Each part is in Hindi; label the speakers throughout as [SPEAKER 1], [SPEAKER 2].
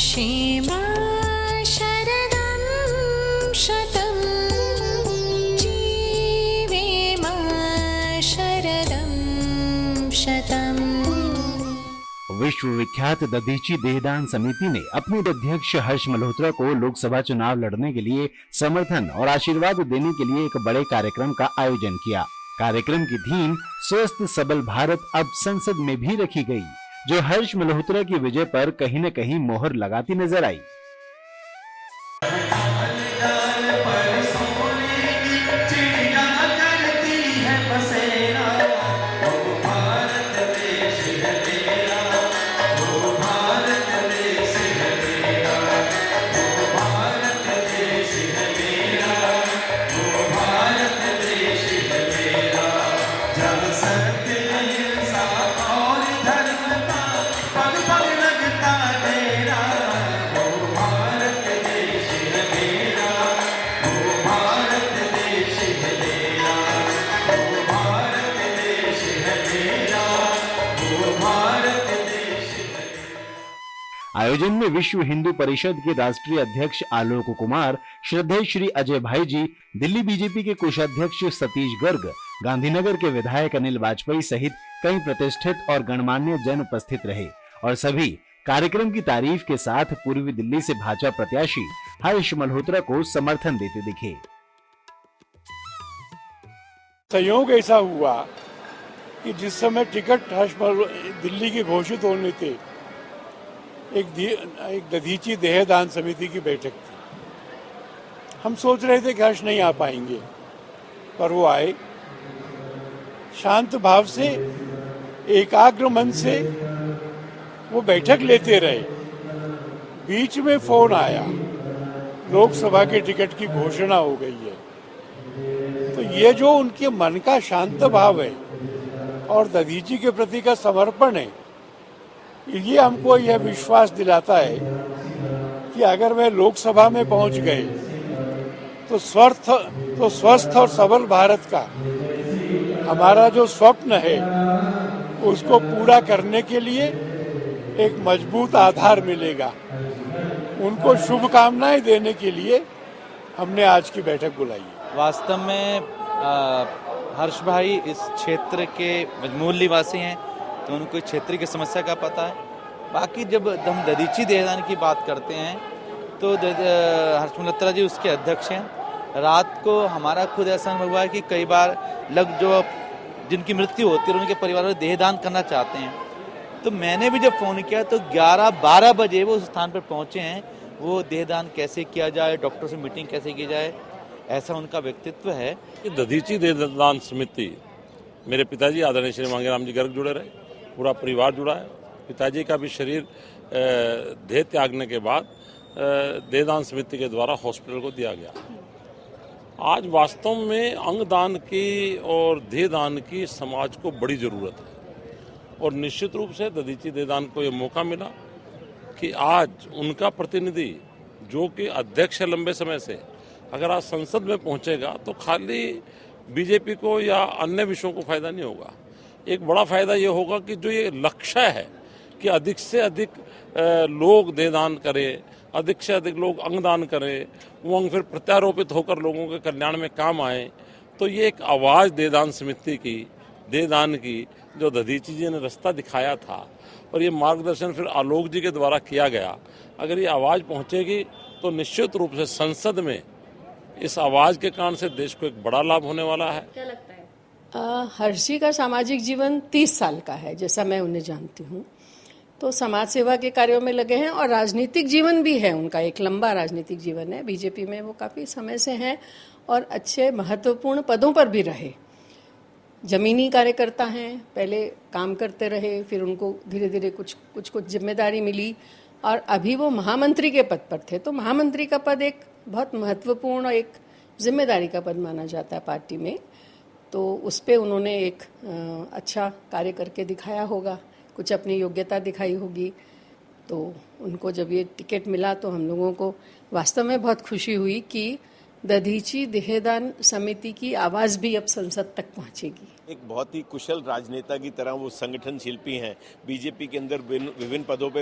[SPEAKER 1] क्षेमा शरदं शतं जीवेम शरदं शतम्।
[SPEAKER 2] विश्व विख्यात दधीची देहदान समिति ने अपने अध्यक्ष हर्ष मल्होत्रा को लोकसभा चुनाव लड़ने के लिए समर्थन और आशीर्वाद देने के लिए एक बड़े कार्यक्रम का आयोजन किया। कार्यक्रम की थीम स्वस्थ सबल भारत अब संसद में भी रखी गई, जो हर्ष मल्होत्रा की विजय पर कहीं न कहीं मोहर लगाती नजर आई। आयोजन में विश्व हिंदू परिषद के राष्ट्रीय अध्यक्ष आलोक कुमार, श्रद्धेय श्री अजय भाई जी, दिल्ली बीजेपी के कोषाध्यक्ष सतीश गर्ग, गांधीनगर के विधायक अनिल वाजपेयी सहित कई प्रतिष्ठित और गणमान्य जन उपस्थित रहे और सभी कार्यक्रम की तारीफ के साथ पूर्वी दिल्ली से भाजपा प्रत्याशी हर्ष मल्होत्रा को समर्थन देते दिखे।
[SPEAKER 3] संयोग ऐसा हुआ कि जिस समय टिकट दिल्ली की घोषित होने थे, एक दधीची देहदान समिति की बैठक थी। हम सोच रहे थे कि हर्ष नहीं आ पाएंगे, पर वो आए। शांत भाव से, एकाग्र मन से वो बैठक लेते रहे। बीच में फोन आया, लोकसभा के टिकट की घोषणा हो गई है। तो ये जो उनके मन का शांत भाव है और दधीची के प्रति का समर्पण है, ये हमको यह विश्वास दिलाता है कि अगर वे लोकसभा में पहुंच गए तो स्वस्थ और सबल भारत का हमारा जो स्वप्न है उसको पूरा करने के लिए एक मजबूत आधार मिलेगा। उनको शुभकामनाएं देने के लिए हमने आज की बैठक बुलाई है।
[SPEAKER 4] वास्तव में हर्ष भाई इस क्षेत्र के मूल निवासी हैं, तो उनको क्षेत्र की समस्या का पता है। बाकी जब हम दधीची देहदान की बात करते हैं तो हर्ष मल्होत्रा जी उसके अध्यक्ष हैं। रात को हमारा खुद ऐसा अनुभव हुआ है कि कई बार जो जिनकी मृत्यु होती है उनके परिवार में देहदान करना चाहते हैं, तो मैंने भी जब फ़ोन किया तो 11-12 बजे वो उस स्थान पर पहुँचे हैं। वो देहदान कैसे किया जाए, डॉक्टर से मीटिंग कैसे की जाए, ऐसा उनका व्यक्तित्व है।
[SPEAKER 5] दधीची देहदान समिति, मेरे पिताजी आदरणीय श्री मांगेराम जी गर्ग जुड़े रहे, पूरा परिवार जुड़ा है। पिताजी का भी शरीर देह त्यागने के बाद देहदान समिति के द्वारा हॉस्पिटल को दिया गया। आज वास्तव में अंगदान की और देहदान की समाज को बड़ी ज़रूरत है और निश्चित रूप से दधीची देहदान को ये मौका मिला कि आज उनका प्रतिनिधि जो कि अध्यक्ष है लंबे समय से, अगर आज संसद में पहुंचेगा तो खाली बीजेपी को या अन्य विषयों को फायदा नहीं होगा। एक बड़ा फायदा ये होगा कि जो ये लक्ष्य है कि अधिक से अधिक लोग देहदान करें, अधिक से अधिक लोग अंगदान करें, वो अंग फिर प्रत्यारोपित होकर लोगों के कल्याण में काम आए। तो ये एक आवाज़ देहदान समिति की, देहदान की, जो दधीची जी ने रास्ता दिखाया था और ये मार्गदर्शन फिर आलोक जी के द्वारा किया गया। अगर ये आवाज़ पहुँचेगी तो निश्चित रूप से संसद में इस आवाज़ के कारण से देश को एक बड़ा लाभ होने वाला है।
[SPEAKER 6] क्या लगता है? हर्ष जी का सामाजिक जीवन 30 साल का है, जैसा मैं उन्हें जानती हूँ। तो समाज सेवा के कार्यों में लगे हैं और राजनीतिक जीवन भी है उनका, एक लंबा राजनीतिक जीवन है। बीजेपी में वो काफ़ी समय से हैं और अच्छे महत्वपूर्ण पदों पर भी रहे। जमीनी कार्यकर्ता हैं, पहले काम करते रहे, फिर उनको धीरे धीरे कुछ जिम्मेदारी मिली और अभी वो महामंत्री के पद पर थे। तो महामंत्री का पद एक बहुत महत्वपूर्ण और एक जिम्मेदारी का पद माना जाता है पार्टी में। तो उस पर उन्होंने एक अच्छा कार्य करके दिखाया होगा, कुछ अपनी योग्यता दिखाई होगी। तो उनको जब ये टिकट मिला तो हम लोगों को वास्तव में बहुत खुशी हुई कि दधीची देहदान समिति की आवाज भी अब संसद तक पहुंचेगी।
[SPEAKER 7] एक बहुत ही कुशल राजनेता की तरह वो संगठन शिल्पी हैं। बीजेपी के अंदर विभिन्न पदों पे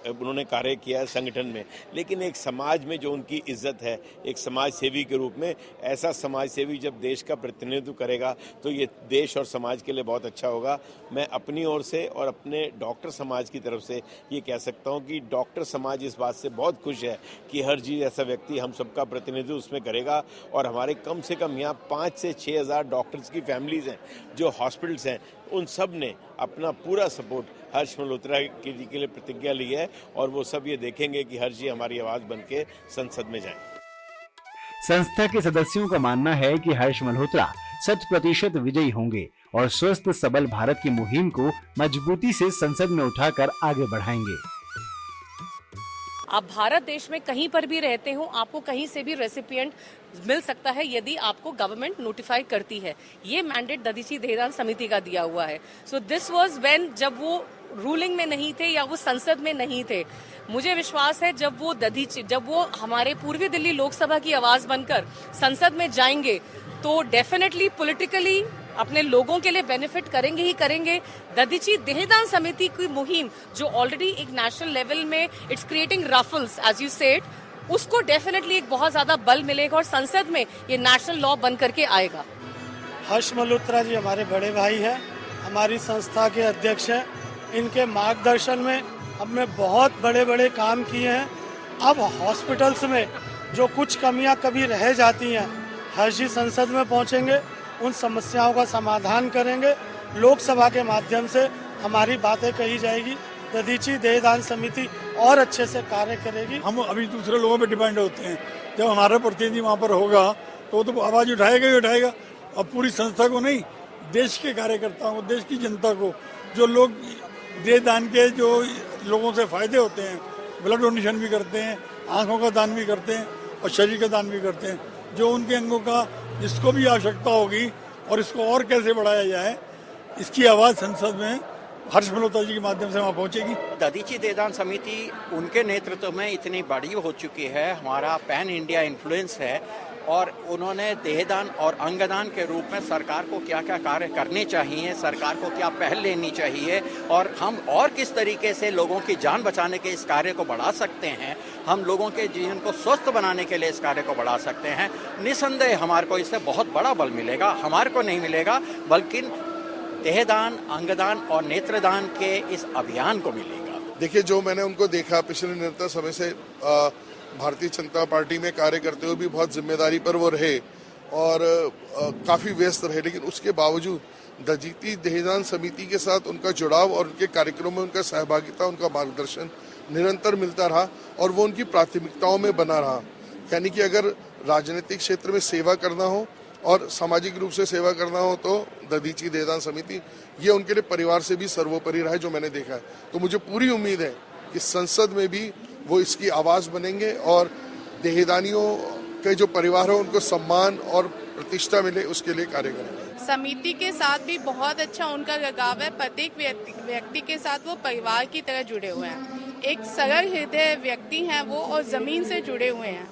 [SPEAKER 7] उन्होंने कार्य किया है संगठन में, लेकिन एक समाज में जो उनकी इज्जत है, एक समाज सेवी के रूप में, ऐसा समाज सेवी जब देश का प्रतिनिधित्व करेगा तो ये देश और समाज के लिए बहुत अच्छा होगा। मैं अपनी ओर से और अपने डॉक्टर समाज की तरफ से ये कह सकता हूँ कि डॉक्टर समाज इस बात से बहुत खुश है कि हरजी ऐसा व्यक्ति हम सबका प्रतिनिधित्व उसमें करेगा। और हमारे कम से कम यहाँ 5 से 6 हज़ार डॉक्टर्स की फैमिलीज हैं, जो हॉस्पिटल्स हैं, उन सब ने अपना पूरा सपोर्ट हर्ष मल्होत्रा जी के लिए प्रतिज्ञा ली है और वो सब ये देखेंगे कि हर्ष जी हमारी आवाज बन के संसद में जाएं।
[SPEAKER 2] संस्था के सदस्यों का मानना है कि हर्ष मल्होत्रा 100% विजयी होंगे और स्वस्थ सबल भारत की मुहिम को मजबूती से संसद में उठाकर आगे बढ़ाएंगे।
[SPEAKER 8] आप भारत देश में कहीं पर भी रहते हो, आपको कहीं से भी रेसिपिएंट मिल सकता है यदि आपको गवर्नमेंट नोटिफाई करती है। ये मैंडेट दधीची देहदान समिति का दिया हुआ है। सो दिस वाज व्हेन, जब वो रूलिंग में नहीं थे या वो संसद में नहीं थे, मुझे विश्वास है जब वो हमारे पूर्वी दिल्ली लोकसभा की आवाज बनकर संसद में जाएंगे तो डेफिनेटली पॉलिटिकली अपने लोगों के लिए बेनिफिट करेंगे ही करेंगे। दधीची देहदान समिति की मुहिम जो ऑलरेडी एक नेशनल लेवल में it's creating ruffles as you said, उसको डेफिनेटली एक बहुत ज्यादा बल मिलेगा और संसद में ये नेशनल लॉ बन करके आएगा।
[SPEAKER 9] हर्ष मल्होत्रा जी हमारे बड़े भाई हैं, हमारी संस्था के अध्यक्ष हैं। इनके मार्गदर्शन में हमने बहुत बड़े बड़े काम किए हैं। अब हॉस्पिटल्स में जो कुछ कमियां कभी रह जाती हैं, हर्ष जी संसद में पहुंचेंगे, उन समस्याओं का समाधान करेंगे। लोकसभा के माध्यम से हमारी बातें कही जाएगी, दधीची देहदान समिति और अच्छे से कार्य करेगी।
[SPEAKER 3] हम अभी दूसरे लोगों पे डिपेंड होते हैं, जब हमारा प्रतिनिधि वहाँ पर होगा तो वो तो आवाज़ उठाएगा ही उठाएगा। और पूरी संस्था को नहीं, देश के कार्यकर्ताओं को, देश की जनता को, जो लोग देहदान के जो लोगों से फायदे होते हैं, ब्लड डोनेशन भी करते हैं, आँखों का दान भी करते हैं और शरीर का दान भी करते हैं, जो उनके अंगों का जिसको भी आवश्यकता होगी और इसको और कैसे बढ़ाया जाए, इसकी आवाज़ संसद में हर्ष मल्होत्रा जी के माध्यम से वहाँ पहुँचेगी।
[SPEAKER 10] दधीची देहदान समिति उनके नेतृत्व में इतनी बड़ी हो चुकी है, हमारा पैन इंडिया इन्फ्लुएंस है और उन्होंने देहदान और अंगदान के रूप में सरकार को क्या क्या कार्य करने चाहिए, सरकार को क्या पहल लेनी चाहिए और हम और किस तरीके से लोगों की जान बचाने के इस कार्य को बढ़ा सकते हैं, हम लोगों के जीवन को स्वस्थ बनाने के लिए इस कार्य को बढ़ा सकते हैं। निसंदेह हमारे को इससे बहुत बड़ा बल मिलेगा। हमारे को नहीं मिलेगा बल्कि देहदान, अंगदान और नेत्रदान के इस अभियान को मिलेगा।
[SPEAKER 11] देखिए, जो मैंने उनको देखा पिछले निरंतर समय से भारतीय जनता पार्टी में कार्य करते हुए भी बहुत जिम्मेदारी पर वो रहे और काफ़ी व्यस्त रहे, लेकिन उसके बावजूद दधीची देहदान समिति के साथ उनका जुड़ाव और उनके कार्यक्रमों में उनका सहभागिता, उनका मार्गदर्शन निरंतर मिलता रहा और वो उनकी प्राथमिकताओं में बना रहा। यानी कि अगर राजनीतिक क्षेत्र में सेवा करना हो और सामाजिक रूप से सेवा करना हो तो दधीची देहदान समिति ये उनके लिए परिवार से भी सर्वोपरि रहा है, जो मैंने देखा है। तो मुझे पूरी उम्मीद है कि संसद में भी वो इसकी आवाज़ बनेंगे और देहदानियों के जो परिवार हो उनको सम्मान और प्रतिष्ठा मिले, उसके लिए कार्य करेंगे।
[SPEAKER 12] समिति के साथ भी बहुत अच्छा उनका लगाव है। प्रत्येक व्यक्ति के साथ वो परिवार की तरह जुड़े हुए हैं। एक सरल हृदय व्यक्ति हैं वो और ज़मीन से जुड़े हुए हैं।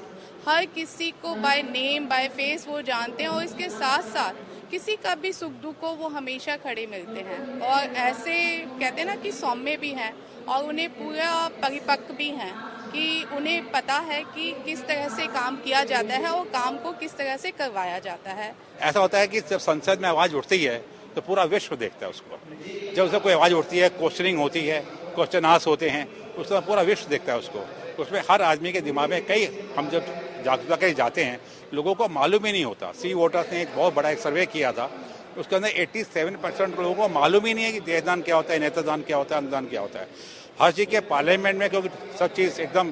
[SPEAKER 12] हर किसी को बाय नेम बाय फेस वो जानते हैं और इसके साथ साथ किसी का भी सुख दुख को वो हमेशा खड़े मिलते हैं और ऐसे कहते हैं ना कि सौम्य भी हैं और उन्हें पूरा परिपक्व भी हैं कि उन्हें पता है कि किस तरह से काम किया जाता है और काम को किस तरह से करवाया जाता है।
[SPEAKER 13] ऐसा होता है कि जब संसद में आवाज़ उठती है तो पूरा विश्व देखता है उसको। जब उससे कोई आवाज़ उठती है, क्वेश्चनिंग होती है, क्वेश्चन आंस होते हैं, उस समय पूरा विश्व देखता है उसको। उसमें हर आदमी के दिमाग में हम जब जागरूकता के जाते हैं, लोगों को मालूम ही नहीं होता। सी वोटर्स ने एक बहुत बड़ा एक सर्वे किया था, उसके अंदर 87% लोगों को मालूम ही नहीं है कि देहदान क्या होता है, नेत्रदान क्या होता है, अंगदान क्या होता है। हर्ष जी के पार्लियामेंट में क्योंकि सब चीज़ एकदम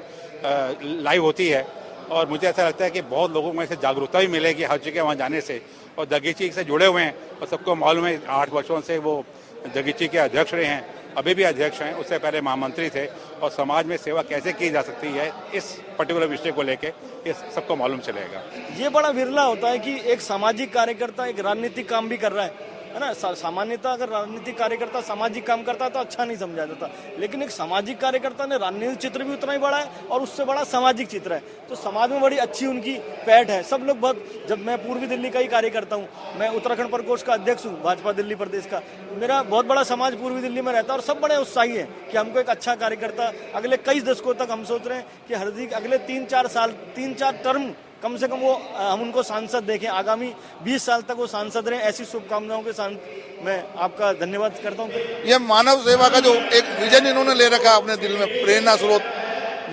[SPEAKER 13] लाइव होती है और मुझे ऐसा लगता है कि बहुत लोगों में से जागरूकता भी मिलेगी हर्ष जी के वहाँ जाने से। और दधीची से जुड़े हुए हैं और सबको मालूम है 8 वर्षों से वो दधीची के अध्यक्ष रहे हैं, अभी भी अध्यक्ष हैं, उससे पहले महामंत्री थे। और समाज में सेवा कैसे की जा सकती है इस पर्टिकुलर विषय को लेके ये सबको मालूम चलेगा।
[SPEAKER 9] ये बड़ा विरला होता है कि एक सामाजिक कार्यकर्ता एक राजनीतिक काम भी कर रहा है
[SPEAKER 14] है ना। सामान्यतः अगर राजनीतिक कार्यकर्ता सामाजिक काम करता है तो अच्छा नहीं समझा जाता, लेकिन एक सामाजिक कार्यकर्ता ने राजनीतिक चित्र भी उतना ही बड़ा है और उससे बड़ा सामाजिक चित्र है, तो समाज में बड़ी अच्छी उनकी पैठ है। सब लोग बहुत, जब मैं पूर्वी दिल्ली का ही कार्यकर्ता हूँ, मैं उत्तराखंड प्रकोष्ठ का अध्यक्ष हूँ भाजपा दिल्ली प्रदेश का, मेरा बहुत बड़ा समाज पूर्वी दिल्ली में रहता है और सब बड़े उत्साही है कि हमको एक अच्छा कार्यकर्ता, अगले कई दशकों तक हम सोच रहे हैं कि हरजी अगले 3-4 टर्म कम से कम वो हम उनको सांसद देखें, आगामी 20 साल तक वो सांसद रहे। ऐसी शुभकामनाओं के साथ मैं आपका धन्यवाद करता हूँ।
[SPEAKER 11] यह मानव सेवा का जो एक विजन इन्होंने ले रखा है अपने दिल में, प्रेरणा स्रोत,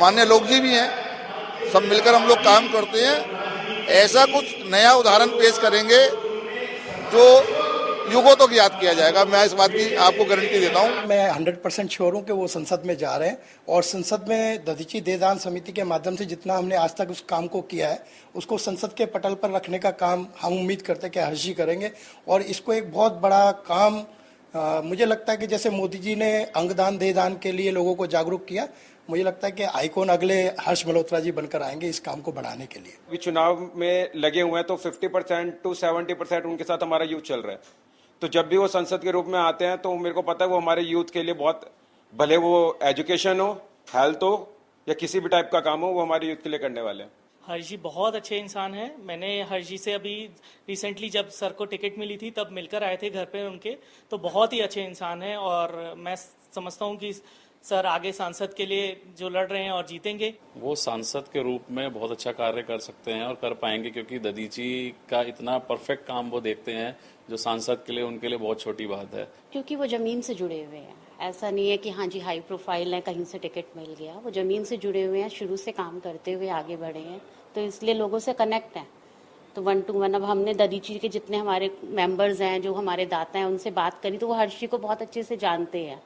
[SPEAKER 11] माननीय लोग जी भी हैं, सब मिलकर हम लोग काम करते हैं। ऐसा कुछ नया उदाहरण पेश करेंगे जो युगों तक याद किया जाएगा, मैं इस बात की आपको गारंटी देता हूँ।
[SPEAKER 9] मैं 100% श्योर हूँ कि वो संसद में जा रहे हैं और संसद में दधीची देदान समिति के माध्यम से जितना हमने आज तक उस काम को किया है उसको संसद के पटल पर रखने का काम हम उम्मीद करते हैं कि हर्ष जी करेंगे। और इसको एक बहुत बड़ा काम मुझे लगता है कि जैसे मोदी जी ने अंगदान देदान के लिए लोगों को जागरूक किया, मुझे लगता है कि आइकॉन अगले हर्ष मल्होत्रा जी बनकर आएंगे इस काम को बढ़ाने के लिए।
[SPEAKER 15] भी चुनाव में लगे हुए हैं तो 50% to 70% उनके साथ हमारा यूथ चल रहा है, तो जब भी वो संसद के रूप में आते हैं तो मेरे को पता है वो हमारे यूथ के लिए बहुत, भले वो एजुकेशन हो, हेल्थ हो या किसी भी टाइप का काम हो, वो हमारे यूथ के लिए करने वाले हैं।
[SPEAKER 16] हर्ष जी बहुत अच्छे इंसान हैं। मैंने हर्ष जी से अभी रिसेंटली जब सर को टिकट मिली थी तब मिलकर आए थे घर पे उनके, तो बहुत ही अच्छे इंसान हैं और मैं समझता हूँ कि सर आगे सांसद के लिए जो लड़ रहे हैं और जीतेंगे।
[SPEAKER 17] वो सांसद के रूप में बहुत अच्छा कार्य कर सकते हैं और कर पाएंगे, क्योंकि दधीची का इतना परफेक्ट काम वो देखते हैं जो सांसद के लिए उनके लिए बहुत छोटी बात है।
[SPEAKER 18] क्योंकि वो जमीन से जुड़े हुए हैं, ऐसा नहीं है कि हाँ जी हाई प्रोफाइल है कहीं से टिकट मिल गया, वो जमीन से जुड़े हुए हैं, शुरू से काम करते हुए आगे बढ़े हैं, तो इसलिए लोगों से कनेक्ट हैं। तो 1 to 1 अब हमने दधीची के जितने हमारे मेंबर्स हैं, जो हमारे दाता हैं, उनसे बात करी तो वो हर्ष जी को बहुत अच्छे से जानते हैं,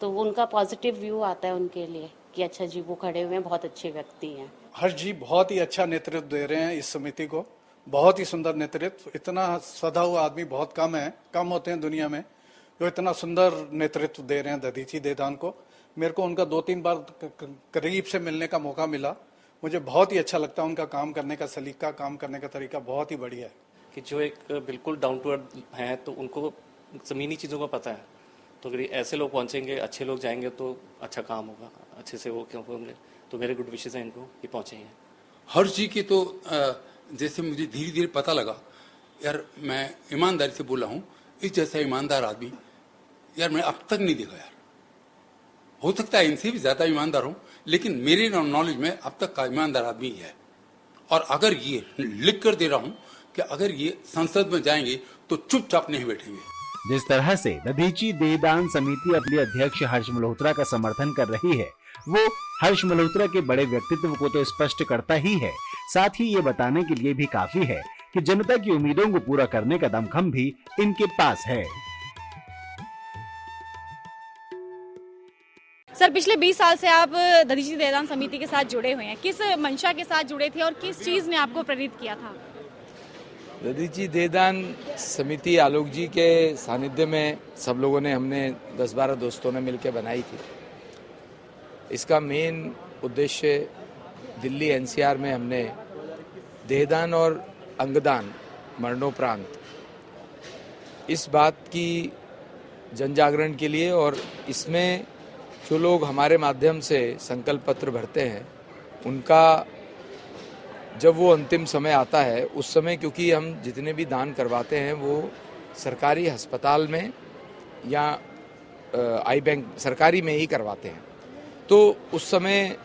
[SPEAKER 18] तो वो उनका पॉजिटिव व्यू आता है उनके लिए कि अच्छा जी वो खड़े हुए हैं, बहुत अच्छे व्यक्ति हैं।
[SPEAKER 9] हर्ष जी बहुत ही अच्छा नेतृत्व दे रहे हैं इस समिति को, बहुत ही सुंदर नेतृत्व। इतना सधा हुआ आदमी बहुत कम होते हैं दुनिया में जो इतना सुंदर नेतृत्व दे रहे हैं दधीची देदान को। मेरे को उनका 2-3 बार करीब से मिलने का मौका मिला, मुझे बहुत ही अच्छा लगता है उनका काम करने का सलीका, काम करने का तरीका बहुत ही बढ़िया है।
[SPEAKER 17] कि जो एक बिल्कुल डाउन टू अर्थ हैं, तो उनको ज़मीनी चीज़ों का पता है, तो अगर ऐसे लोग पहुंचेंगे, अच्छे लोग जाएंगे तो अच्छा काम होगा, अच्छे से वो क्यों होंगे। तो मेरे गुड विशेस हैं इनको कि पहुंचेंगे।
[SPEAKER 19] हर्ष जी की तो जैसे मुझे धीरे धीरे पता लगा, यार मैं ईमानदारी से बोला हूँ, इस जैसा ईमानदार आदमी यार मैं अब तक नहीं देखा यार। हो सकता है इनसे भी ज्यादा ईमानदार हूँ, लेकिन मेरे नॉलेज में अब तक का ईमानदार आदमी ही है। और अगर ये लिख कर दे रहा हूँ कि अगर ये संसद में जाएंगे तो चुपचाप नहीं बैठेंगे।
[SPEAKER 2] जिस तरह से दधीची देदान समिति अपने अध्यक्ष हर्ष मल्होत्रा का समर्थन कर रही है, वो हर्ष मल्होत्रा के बड़े व्यक्तित्व को तो स्पष्ट करता ही है, साथ ही ये बताने के लिए भी काफी है कि जनता की उम्मीदों को पूरा करने का दमखम भी इनके पास है।
[SPEAKER 20] सर, पिछले 20 साल से आप दधीची देदान समिति के साथ जुड़े हुए हैं, किस मंशा के साथ जुड़े थे और किस चीज ने आपको प्रेरित किया था?
[SPEAKER 21] दधीची देदान समिति आलोक जी के सानिध्य में सब लोगों ने, हमने 10-12 दोस्तों ने मिलकर बनाई थी। इसका मेन उद्देश्य दिल्ली एनसीआर में हमने देहदान और अंगदान मरणोपरांत इस बात की जन जागरण के लिए, और इसमें जो लोग हमारे माध्यम से संकल्प पत्र भरते हैं उनका जब वो अंतिम समय आता है, उस समय क्योंकि हम जितने भी दान करवाते हैं वो सरकारी अस्पताल में या आई बैंक सरकारी में ही करवाते हैं, तो उस समय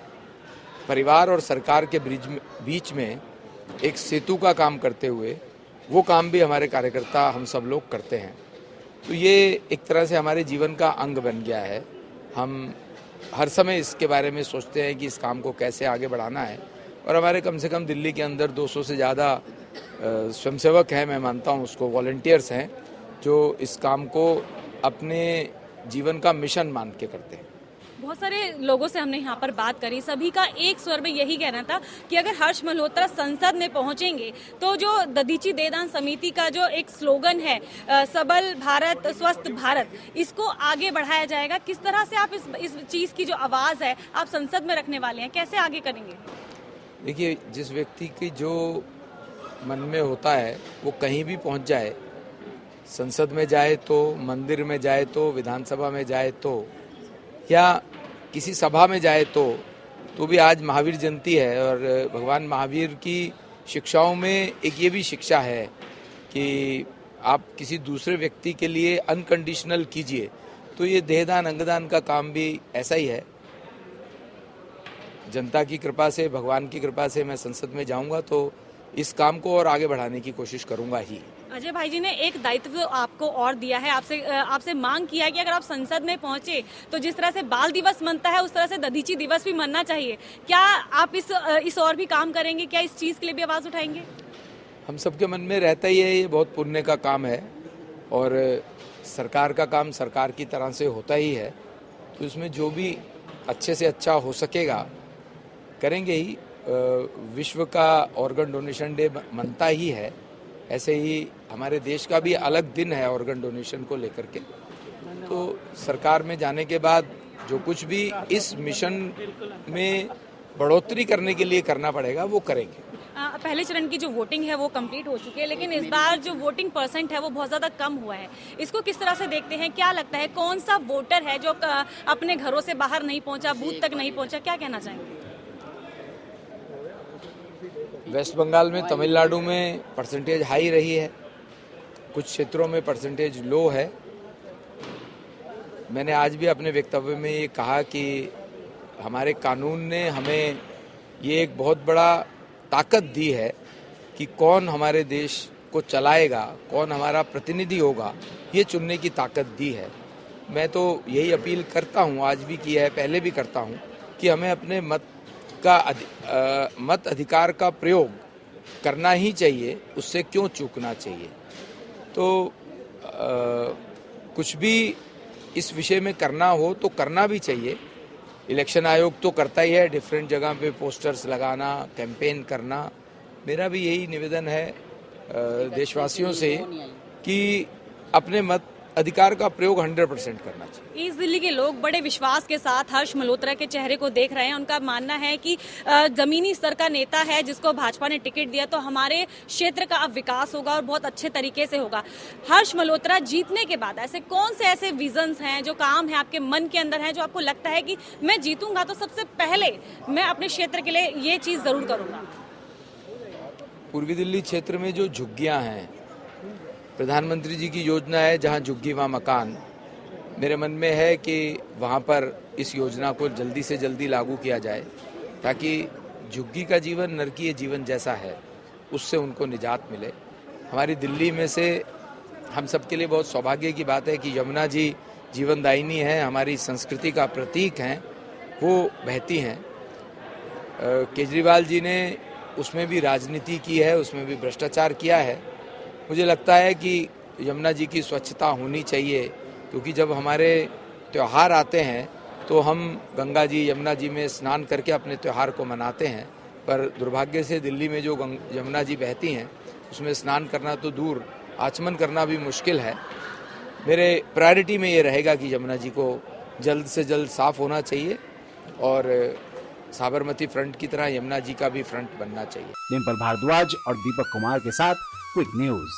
[SPEAKER 21] परिवार और सरकार के बीच में एक सेतु का काम करते हुए वो काम भी हमारे कार्यकर्ता हम सब लोग करते हैं। तो ये एक तरह से हमारे जीवन का अंग बन गया है। हम हर समय इसके बारे में सोचते हैं कि इस काम को कैसे आगे बढ़ाना है, और हमारे कम से कम दिल्ली के अंदर 200 से ज़्यादा स्वयंसेवक हैं, मैं मानता हूँ उसको, वॉलंटियर्स हैं जो इस काम को अपने जीवन का मिशन मान के करते हैं।
[SPEAKER 20] बहुत सारे लोगों से हमने यहाँ पर बात करी, सभी का एक स्वर में यही कहना था कि अगर हर्ष मल्होत्रा संसद में पहुंचेंगे तो जो दधीची देदान समिति का जो एक स्लोगन है सबल भारत स्वस्थ भारत, इसको आगे बढ़ाया जाएगा। किस तरह से आप इस चीज की जो आवाज है आप संसद में रखने वाले हैं, कैसे आगे करेंगे?
[SPEAKER 21] देखिए, जिस व्यक्ति की जो मन में होता है वो कहीं भी पहुंच जाए, संसद में जाए तो, मंदिर में जाए तो, विधानसभा में जाए तो, या किसी सभा में जाए तो भी आज महावीर जयंती है। और भगवान महावीर की शिक्षाओं में एक ये भी शिक्षा है कि आप किसी दूसरे व्यक्ति के लिए अनकंडीशनल कीजिए। तो ये देहदान अंगदान का काम भी ऐसा ही है। जनता की कृपा से, भगवान की कृपा से मैं संसद में जाऊंगा तो इस काम को और आगे बढ़ाने की कोशिश करूंगा ही।
[SPEAKER 20] अजय भाई जी ने एक दायित्व आपको और दिया है, आपसे मांग किया है कि अगर आप संसद में पहुंचे तो जिस तरह से बाल दिवस मनता है उस तरह से दधीची दिवस भी मनना चाहिए। क्या आप इस और भी काम करेंगे? क्या इस चीज के लिए भी आवाज उठाएंगे?
[SPEAKER 21] हम सबके मन में रहता ही है, ये बहुत पुण्य का काम है और सरकार का काम सरकार की तरह से होता ही है। तो इसमें जो भी अच्छे से अच्छा हो सकेगा करेंगे ही। विश्व का ऑर्गन डोनेशन डे मनता ही है, ऐसे ही हमारे देश का भी अलग दिन है ऑर्गन डोनेशन को लेकर के। तो सरकार में जाने के बाद जो कुछ भी इस मिशन में बढ़ोतरी करने के लिए करना पड़ेगा वो करेंगे।
[SPEAKER 20] पहले चरण की जो वोटिंग है वो कंप्लीट हो चुकी है, लेकिन इस बार जो वोटिंग परसेंट है वो बहुत ज़्यादा कम हुआ है। इसको किस तरह से देखते हैं? क्या लगता है कौन सा वोटर है जो अपने घरों से बाहर नहीं पहुंचा, बूथ तक नहीं पहुंचा? क्या कहना चाहेंगे?
[SPEAKER 21] वेस्ट बंगाल में, तमिलनाडु में परसेंटेज हाई रही है, कुछ क्षेत्रों में परसेंटेज लो है। मैंने आज भी अपने वक्तव्य में ये कहा कि हमारे कानून ने हमें ये एक बहुत बड़ा ताकत दी है कि कौन हमारे देश को चलाएगा, कौन हमारा प्रतिनिधि होगा, ये चुनने की ताकत दी है। मैं तो यही अपील करता हूँ, आज भी किया है, पहले भी करता हूँ, कि हमें अपने मत अधिकार का प्रयोग करना ही चाहिए, उससे क्यों चूकना चाहिए। तो कुछ भी इस विषय में करना हो तो करना भी चाहिए। इलेक्शन आयोग तो करता ही है, डिफरेंट जगह पे पोस्टर्स लगाना, कैंपेन करना। मेरा भी यही निवेदन है देशवासियों से कि अपने मत अधिकार का प्रयोग 100% करना चाहिए।
[SPEAKER 20] ईस्ट दिल्ली के लोग बड़े विश्वास के साथ हर्ष मल्होत्रा के चेहरे को देख रहे हैं। उनका मानना है कि जमीनी स्तर का नेता है जिसको भाजपा ने टिकट दिया, तो हमारे क्षेत्र का अब विकास होगा और बहुत अच्छे तरीके से होगा। हर्ष मल्होत्रा जीतने के बाद ऐसे कौन से ऐसे विजन्स हैं, जो काम है आपके मन के अंदर है, जो आपको लगता है कि मैं जीतूंगा तो सबसे पहले मैं अपने क्षेत्र के लिए ये चीज जरूर करूंगा?
[SPEAKER 21] पूर्वी दिल्ली क्षेत्र में जो झुग्गियां हैं, प्रधानमंत्री जी की योजना है जहां झुग्गी वहां मकान। मेरे मन में है कि वहां पर इस योजना को जल्दी से जल्दी लागू किया जाए ताकि झुग्गी का जीवन नरकीय जीवन जैसा है उससे उनको निजात मिले। हमारी दिल्ली में से हम सबके लिए बहुत सौभाग्य की बात है कि यमुना जी जीवनदायिनी है, हमारी संस्कृति का प्रतीक हैं, वो बहती हैं। केजरीवाल जी ने उसमें भी राजनीति की है, उसमें भी भ्रष्टाचार किया है। मुझे लगता है कि यमुना जी की स्वच्छता होनी चाहिए, क्योंकि जब हमारे त्यौहार आते हैं तो हम गंगा जी, यमुना जी में स्नान करके अपने त्यौहार को मनाते हैं। पर दुर्भाग्य से दिल्ली में जो यमुना जी बहती हैं उसमें स्नान करना तो दूर, आचमन करना भी मुश्किल है। मेरे प्रायोरिटी में ये रहेगा कि यमुना जी को जल्द से जल्द साफ होना चाहिए और साबरमती फ्रंट की तरह यमुना जी का भी फ्रंट बनना चाहिए।
[SPEAKER 2] डिम्पल भारद्वाज और दीपक कुमार के साथ क्विक न्यूज।